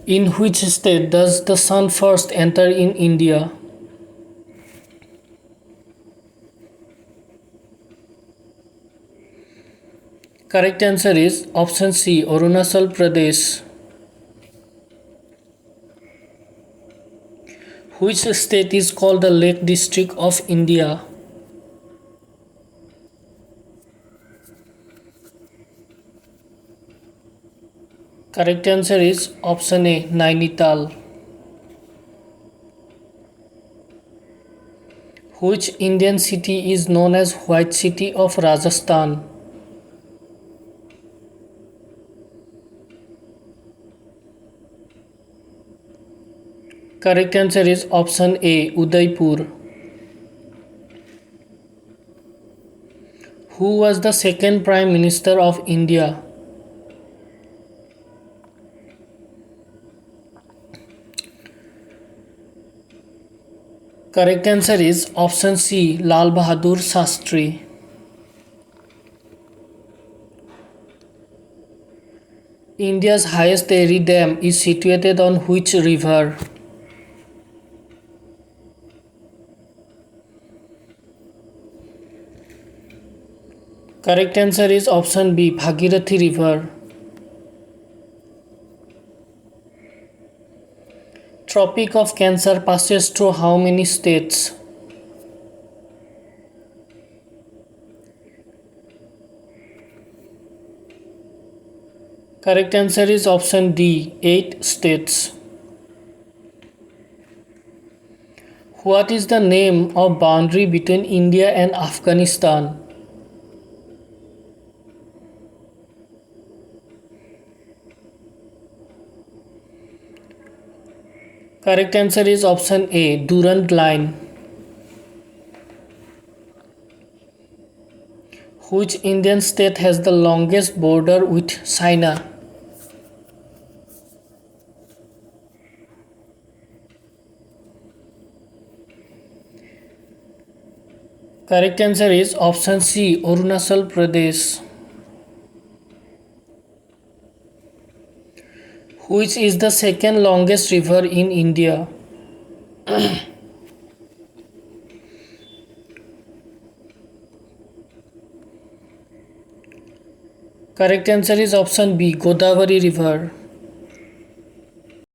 In which state does the sun first enter in India? Correct answer is option C, Arunachal Pradesh. Which state is called the Lake District of India? Correct answer is option A, Nainital. Which Indian city is known as White City of Rajasthan? Correct answer is option A, Udaipur. Who was the second Prime Minister of India? Correct answer is option C, Lal Bahadur Shastri. India's highest dairy dam is situated on which river? Correct answer is option B, Bhagirathi River. Tropic of Cancer passes through how many states? Correct answer is option D, 8 states. What is the name of boundary between India and Afghanistan? Correct answer is option A, Durand Line. Which Indian state has the longest border with China? Correct answer is option C, Arunachal Pradesh. Which is the second longest river in India? Correct answer is option B, Godavari River.